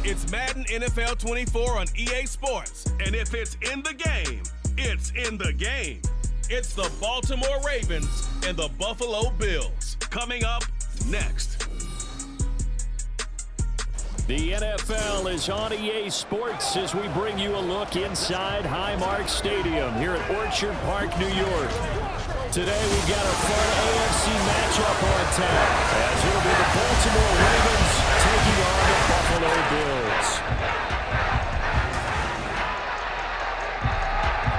It's Madden NFL 24 on EA Sports. And if it's in the game, it's in the game. It's the Baltimore Ravens and the Buffalo Bills. Coming up next. The NFL is on EA Sports as we bring you a look inside Highmark Stadium here at Orchard Park, New York. Today we've got a fun AFC matchup on tap as it'll be the Baltimore Ravens taking on the Buffalo Bills.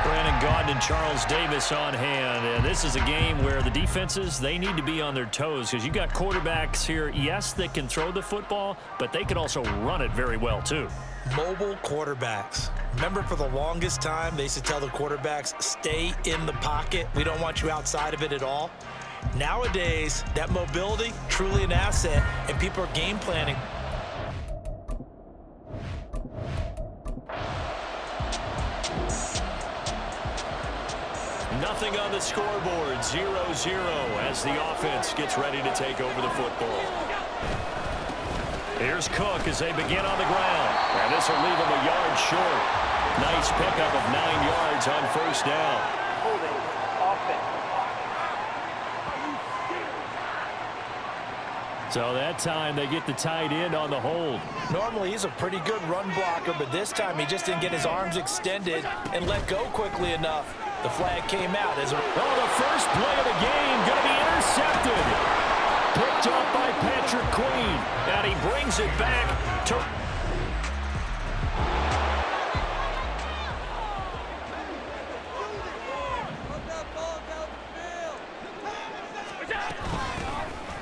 Brandon Gaudin and Charles Davis on hand. And this is a game where the defenses, they need to be on their toes because you've got quarterbacks here, yes, that can throw the football, but they can also run it very well too. Mobile quarterbacks. Remember, for the longest time, they used to tell the quarterbacks, stay in the pocket. We don't want you outside of it at all. Nowadays, that mobility, truly an asset, and people are game planning. Nothing on the scoreboard, 0-0 as the offense gets ready to take over the football. Here's Cook as they begin on the ground. And this will leave him a yard short. Nice pickup of 9 yards on first down. Holding offense. So that time they get the tight end on the hold. Normally he's a pretty good run blocker, but this time he just didn't get his arms extended and let go quickly enough. The flag came out as a... Oh, the first play of the game going to be intercepted. Picked up by Patrick Queen. And he brings it back to...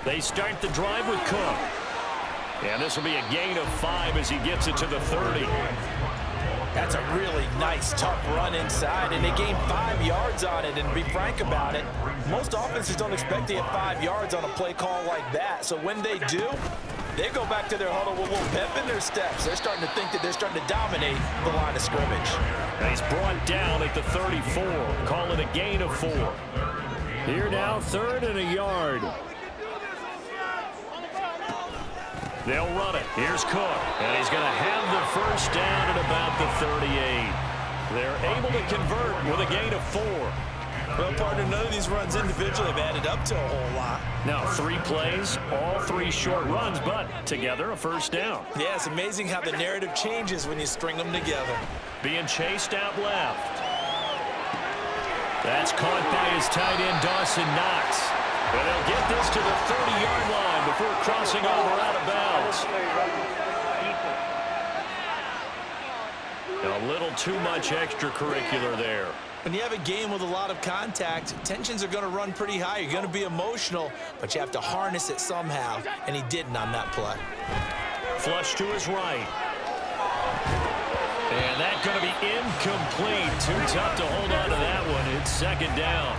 They start the drive with Cook. And this will be a gain of 5 as he gets it to the 30. That's a really nice, tough run inside, and they gained 5 yards on it. And to be frank about it, most offenses don't expect to get 5 yards on a play call like that. So when they do, they go back to their huddle with a little pep in their steps. They're starting to think that they're starting to dominate the line of scrimmage. And he's brought down at the 34. Call it a gain of 4. Here now, 3rd and a yard. They'll run it. Here's Cook. And he's going to have the first down at about the 38. They're able to convert with a gain of 4. Well, partner, none of these runs individually have added up to a whole lot. Now, 3 plays, all 3 short runs, but together a first down. Yeah, it's amazing how the narrative changes when you string them together. Being chased out left. That's caught by his tight end, Dawson Knox. And they'll get this to the 30-yard line before crossing over out of bounds. A little too much extracurricular there. When you have a game with a lot of contact, tensions are going to run pretty high. You're going to be emotional, but you have to harness it somehow, and he didn't on that play. Flush to his right. And that's going to be incomplete. Too tough to hold on to that one. It's 2nd down.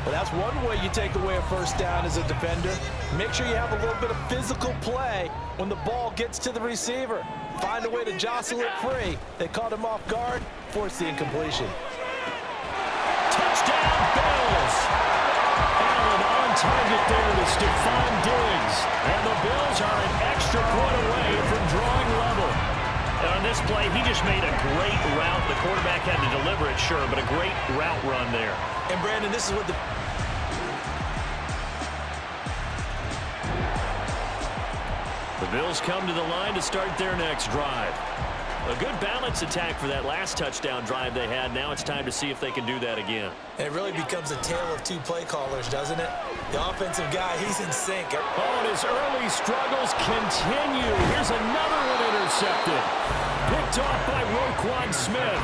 Well, that's one way you take away a first down as a defender. Make sure you have a little bit of physical play when the ball gets to the receiver. Find a way to jostle it free. They caught him off guard, forced the incompletion. Touchdown, Bills! Allen on target there to Stephon Diggs. And the Bills are an extra point away from drawing level. And on this play, he just made a great route. The quarterback had to deliver it, sure, but a great route run there. And, Brandon, this is what the... The Bills come to the line to start their next drive. A good balance attack for that last touchdown drive they had. Now it's time to see if they can do that again. And it really becomes a tale of 2 play callers, doesn't it? The offensive guy, he's in sync. Oh, and his early struggles continue. Here's another one intercepted. Picked off by Roquan Smith.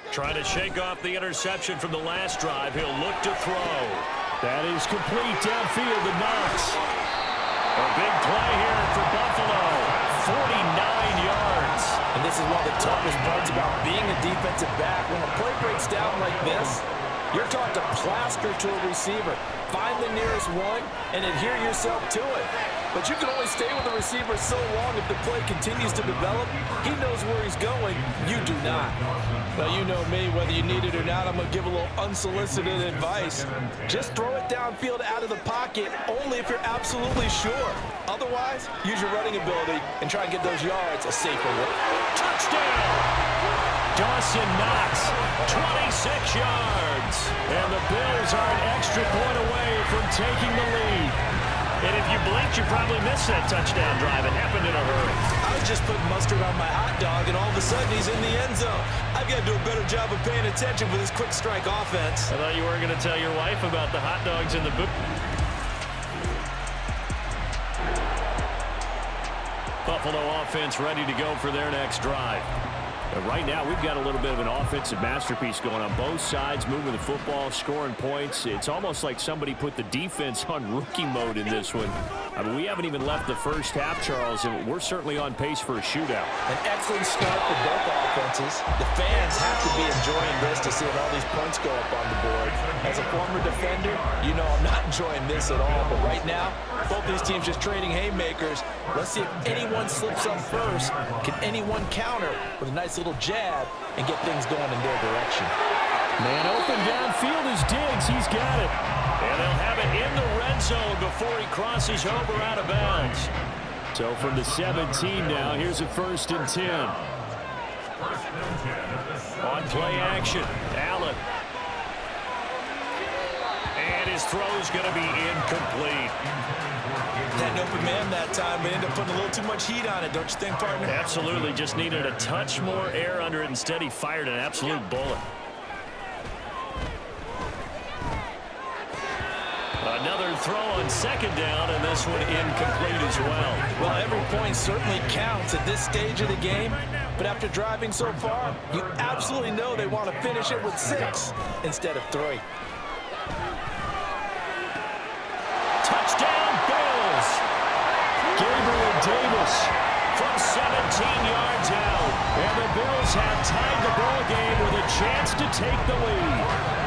Trying to shake off the interception from the last drive. He'll look to throw. That is complete downfield to Knox. A big play here for Buffalo. 49 yards. And this is one of the toughest parts about being a defensive back. When a play breaks down like this, you're taught to plaster to a receiver. Find the nearest one and adhere yourself to it. But you can only stay with the receiver so long if the play continues to develop. He knows where he's going. You do not. Well, you know me. Whether you need it or not, I'm going to give a little unsolicited advice. Just throw it downfield out of the pocket only if you're absolutely sure. Otherwise, use your running ability and try and get those yards a safer way. Touchdown! Dawson Knox, 26 yards. And the Bills are an extra point away from taking the lead. And if you blinked, you probably missed that touchdown drive. It happened in a hurry. I was just putting mustard on my hot dog, and all of a sudden he's in the end zone. I've got to do a better job of paying attention for this quick strike offense. I thought you weren't going to tell your wife about the hot dogs in the boot. Buffalo offense ready to go for their next drive. Right now, we've got a little bit of an offensive masterpiece going on both sides, moving the football, scoring points. It's almost like somebody put the defense on rookie mode in this one. I mean, we haven't even left the first half, Charles, and we're certainly on pace for a shootout. An excellent start for both offenses. The fans have to be enjoying this to see all these points go up on the board. As a former defender, you know I'm not enjoying this at all. But right now, both these teams just trading haymakers. Let's see if anyone slips up first. Can anyone counter with a nice little jab and get things going in their direction? Man open downfield is Diggs. He's got it. And they'll have it in the red zone before he crosses over out of bounds. So from the 17 now, here's a 1st and 10. On play action, Allen. And his throw's going to be incomplete. Had an open man that time, but ended up putting a little too much heat on it, don't you think, partner? Absolutely. Just needed a touch more air under it. Instead, he fired an absolute bullet. Another throw on 2nd down, and this one incomplete as well. Well, every point certainly counts at this stage of the game, but after driving so far, you absolutely know they want to finish it with 6 instead of 3. Touchdown, Bills! Gabriel Davis from 17 yards out. And the Bills have tied the ball game with a chance to take the lead.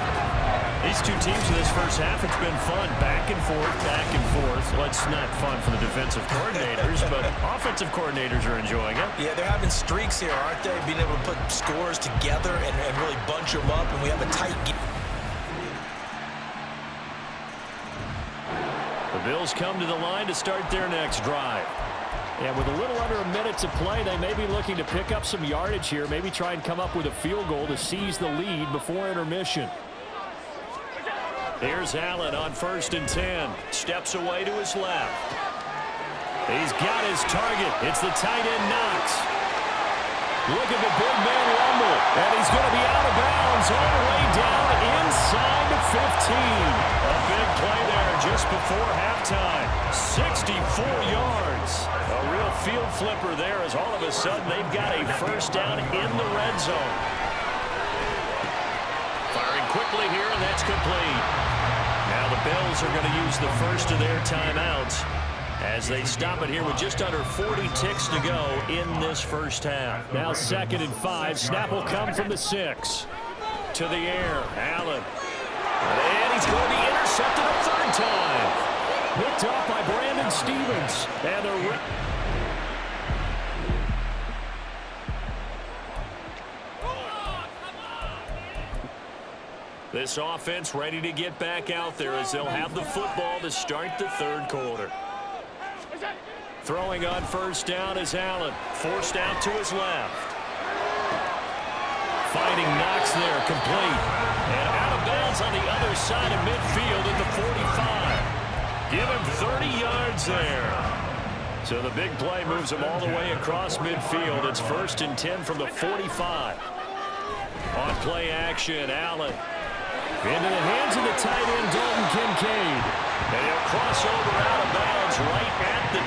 These two teams in this first half, it's been fun. Back and forth, back and forth. Well, it's not fun for the defensive coordinators, but offensive coordinators are enjoying it. Yeah, they're having streaks here, aren't they? Being able to put scores together and really bunch them up, and we have a tight game. The Bills come to the line to start their next drive. And with a little under a minute to play, they may be looking to pick up some yardage here, maybe try and come up with a field goal to seize the lead before intermission. Here's Allen on 1st and 10. Steps away to his left. He's got his target. It's the tight end Knox. Look at the big man rumble. And he's going to be out of bounds all the way down inside the 15. A big play there just before halftime. 64 yards. A real field flipper there as all of a sudden they've got a 1st down in the red zone. Firing quickly here, and that's complete. Now the Bills are going to use the first of their timeouts as they stop it here with just under 40 ticks to go in this first half. Now 2nd and 5. Snap will come from the 6. To the air. Allen. And he's going to be intercepted a 3rd time. Picked up by Brandon Stevens. And the This offense ready to get back out there as they'll have the football to start the 3rd quarter. Throwing on 1st down is Allen. Forced out to his left. Finding Knox there, complete. And out of bounds on the other side of midfield at the 45. Give him 30 yards there. So the big play moves him all the way across midfield. It's 1st and 10 from the 45. On play action, Allen. Into the hands of the tight end, Dalton Kincaid. And he'll cross over out of bounds right at the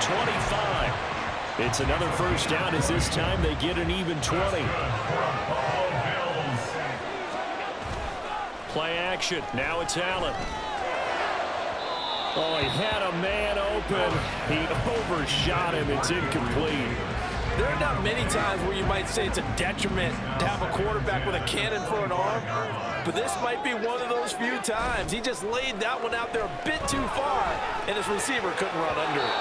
25. It's another 1st down as this time they get an even 20. Play action. Now it's Allen. Oh, he had a man open. He overshot him. It's incomplete. There are not many times where you might say it's a detriment to have a quarterback with a cannon for an arm, but this might be one of those few times. He just laid that one out there a bit too far, and his receiver couldn't run under it.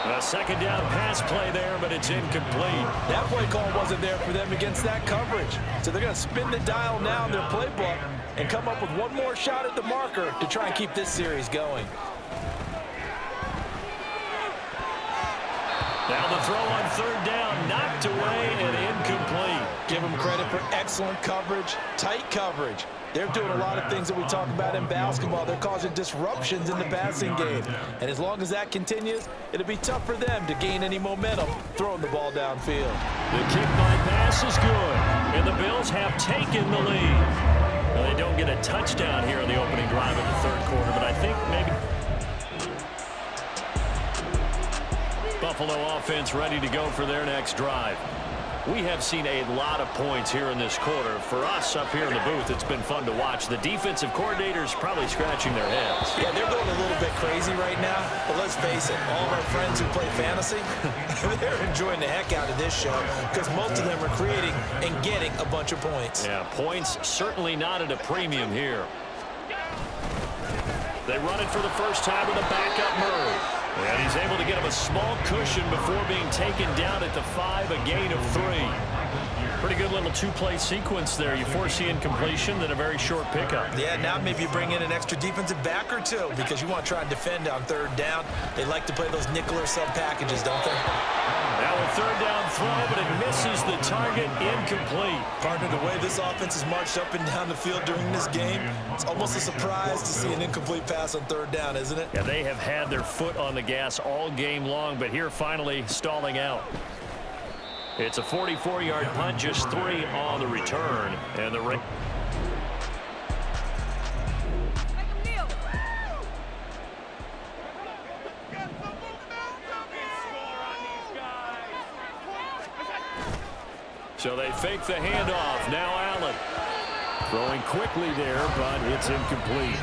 A second down pass play there, but it's incomplete. That play call wasn't there for them against that coverage. So they're going to spin the dial now in their playbook and come up with one more shot at the marker to try and keep this series going. Now the throw on third down, knocked away and incomplete. Give them credit for excellent coverage, tight coverage. They're doing a lot of things that we talk about in basketball. They're causing disruptions in the passing game. And as long as that continues, it'll be tough for them to gain any momentum throwing the ball downfield. The kick by pass is good, and the Bills have taken the lead. Well, they don't get a touchdown here in the opening drive of the third quarter, but I think maybe Buffalo offense ready to go for their next drive. We have seen a lot of points here in this quarter. For us up here in the booth, it's been fun to watch. The defensive coordinators probably scratching their heads. Yeah, they're going a little bit crazy right now, but let's face it, all of our friends who play fantasy, they're enjoying the heck out of this show because most of them are creating and getting a bunch of points. Yeah, points certainly not at a premium here. They run it for the first time with a backup Murray. And he's able to get him a small cushion before being taken down at the 5, a gain of 3. Pretty good little two-play sequence there. You foresee incompletion, then a very short pickup. Yeah, now maybe you bring in an extra defensive back or two because you want to try and defend on third down. They like to play those nickel or sub packages, don't they? Now a third down throw, but it misses the target, incomplete. Partner, the way this offense has marched up and down the field during this game, it's almost a surprise to see an incomplete pass on third down, isn't it? Yeah, they have had their foot on the gas all game long, but here finally stalling out. It's a 44-yard punt, just 3 on the return, and the so they fake the handoff. Now Allen throwing quickly there, but it's incomplete.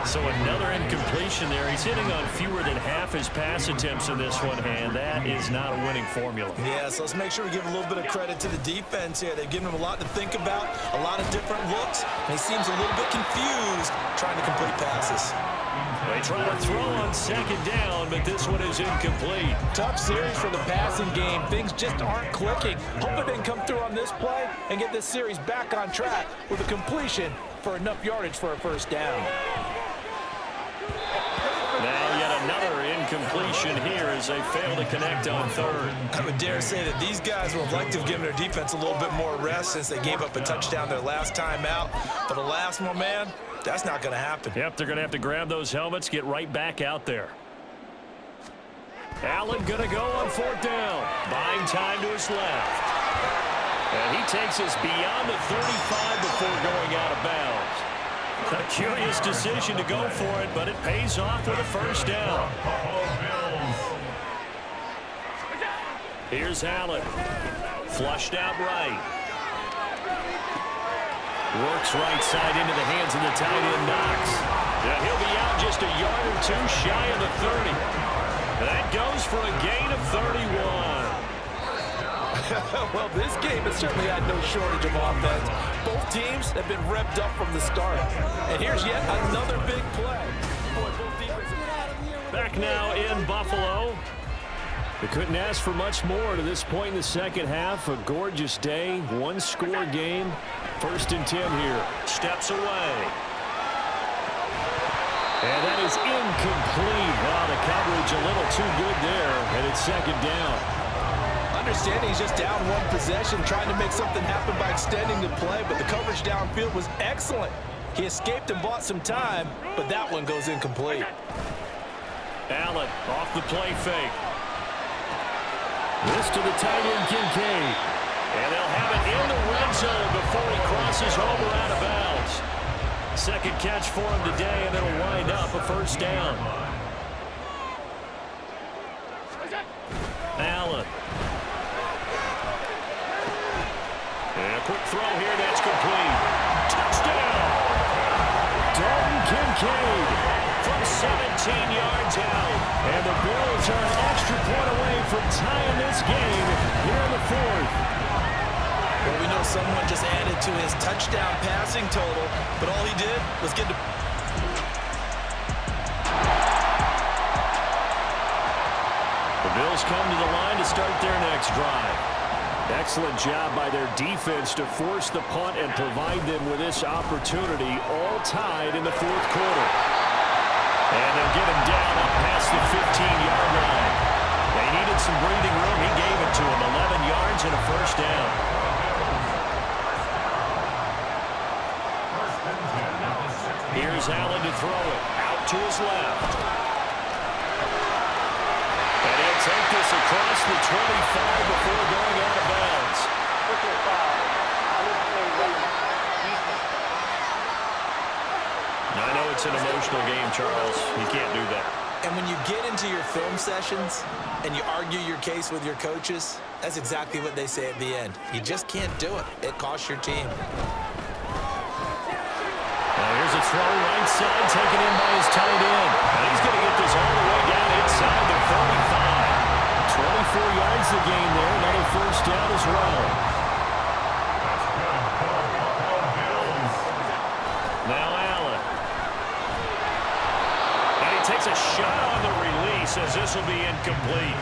So another incompletion there. He's hitting on fewer than half his pass attempts in this one, and that is not a winning formula. Yeah, so let's make sure we give a little bit of credit to the defense here. They've given him a lot to think about, a lot of different looks, and he seems a little bit confused trying to complete passes. They try to throw on second down, but this one is incomplete. Tough series for the passing game. Things just aren't clicking. Hope they can come through on this play and get this series back on track with a completion for enough yardage for a first down. Now yet another incompletion here as they fail to connect on third. I would dare say that these guys would have liked to have given their defense a little bit more rest since they gave up a touchdown their last time out. But alas, my man, that's not going to happen. Yep, they're going to have to grab those helmets, get right back out there. Allen going to go on fourth down. Buying time to his left. And he takes us beyond the 35 before going out of bounds. A curious decision to go for it, but it pays off with a first down. Here's Allen. Flushed out right. Works right side into the hands of the tight end Knox. Yeah, he'll be out just a yard or two shy of the 30. That goes for a gain of 31. Well, this game has certainly had no shortage of offense. Both teams have been revved up from the start. And here's yet another big play. Boy, both defenses... Back now in Buffalo. They couldn't ask for much more to this point in the second half. A gorgeous day, one-score game. 1st and 10 here. Steps away. And that is incomplete. Wow, the coverage a little too good there. And it's second down. Understanding he's just down one possession, trying to make something happen by extending the play, but the coverage downfield was excellent. He escaped and bought some time, but that one goes incomplete. Allen off the play fake. This to the tight end, Kincaid. And they'll have it in the red zone before he crosses over out of bounds. Second catch for him today, and it'll wind up a first down. Allen. And a quick throw here, that's complete. Touchdown! Dalton Kincaid from 17 yards out. And the Bills are an extra point away from tying this game here in the fourth. Well, we know someone just added to his touchdown passing total, but all he did was get to... The Bills come to the line to start their next drive. Excellent job by their defense to force the punt and provide them with this opportunity, all tied in the fourth quarter. And they'll get him down up past the 15-yard line. They needed some breathing room. He gave it to him, 11 yards and a first down. Here's Allen to throw it. Out to his left. And he'll take this across the 25 before going out of bounds. I know it's an emotional game, Charles. You can't do that. And when you get into your film sessions and you argue your case with your coaches, that's exactly what they say at the end. You just can't do it. It costs your team. Here's a throw right side, taken in by his tight end. And he's going to get this all the way down inside the 35. 24 yards the gain there. Another first down as well. Now Allen. And he takes a shot on the release as this will be incomplete.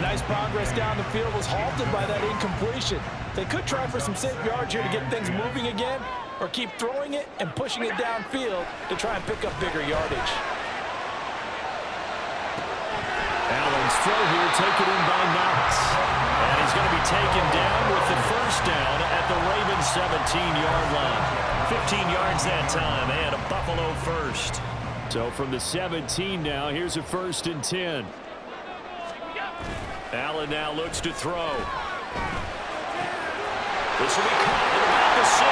Nice progress down the field was halted by that incompletion. They could try for some safe yards here to get things moving again, or keep throwing it and pushing it downfield to try and pick up bigger yardage. Allen's throw here taken in by Knox. And he's going to be taken down with the first down at the Ravens' 17-yard line. 15 yards that time and a Buffalo first. So from the 17 now, here's a 1st and 10. Allen now looks to throw. This will be caught at about the 6.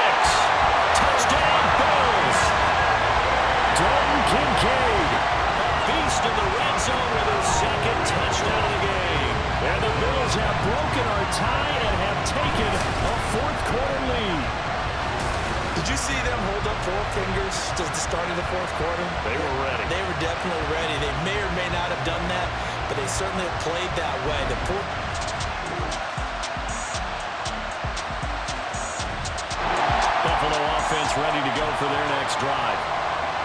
Touchdown, Bills. Dalton Kincaid, a beast in the red zone with his second touchdown of the game. And the Bills have broken our tie and have taken a fourth-quarter lead. Did you see them hold up 4 fingers to the start of the fourth quarter? They were ready. They were definitely ready. They may or may not have done that, but they certainly have played that way. Buffalo offense ready to go for their next drive.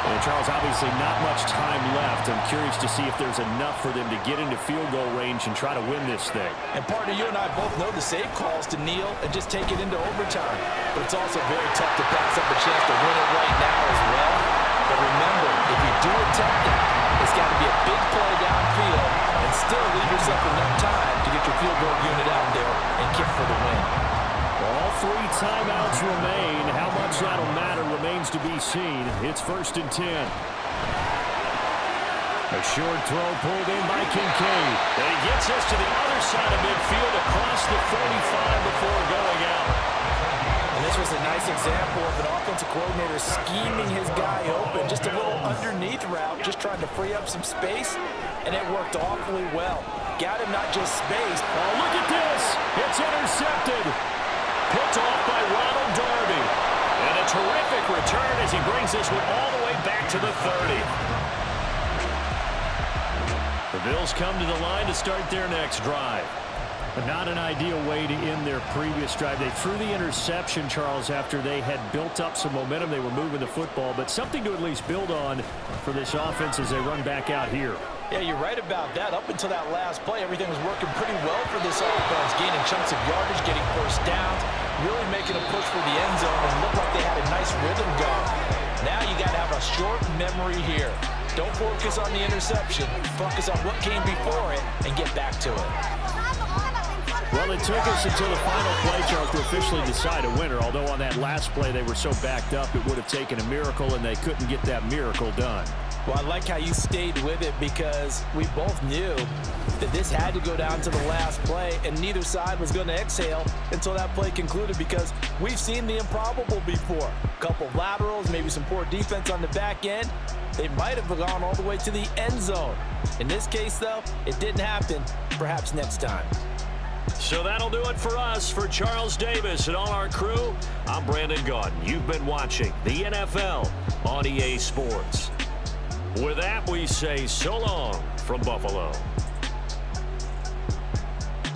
And Charles, obviously not much time left. I'm curious to see if there's enough for them to get into field goal range and try to win this thing. And partner, you and I both know the save calls to kneel and just take it into overtime. But it's also very tough to pass up a chance to win it right now as well. But remember, if you do attempt it, it's got to be a big play downfield and still leave yourself enough time to get your field goal unit out there and kick for the win. All 3 timeouts remain. How much that'll matter remains to be seen. It's 1st and 10. A short throw pulled in by Kincaid. And he gets us to the other side of midfield across the 45 before going out. And this was a nice example of an offensive coordinator scheming his guy open. Just a little underneath route, just trying to free up some space, and it worked awfully well. Got him not just space. Oh, look at this. It's intercepted. Picked off by Ronald Darby. And a terrific return as he brings this one all the way back to the 30. The Bills come to the line to start their next drive. But not an ideal way to end their previous drive. They threw the interception, Charles, after they had built up some momentum. They were moving the football, but something to at least build on for this offense as they run back out here. Yeah, you're right about that. Up until that last play, everything was working pretty well for this offense, gaining chunks of yardage, getting first downs, really making a push for the end zone, and looked like they had a nice rhythm going. Now you got to have a short memory here. Don't focus on the interception. Focus on what came before it and get back to it. Well, it took us until the final play, Charles, to officially decide a winner. Although on that last play they were so backed up, it would have taken a miracle, and they couldn't get that miracle done. Well, I like how you stayed with it because we both knew that this had to go down to the last play, and neither side was going to exhale until that play concluded because we've seen the improbable before. A couple of laterals, maybe some poor defense on the back end. They might have gone all the way to the end zone. In this case, though, it didn't happen. Perhaps next time. So that'll do it for us. For Charles Davis and all our crew, I'm Brandon Gaudin. You've been watching the NFL on EA Sports. With that, we say so long from Buffalo.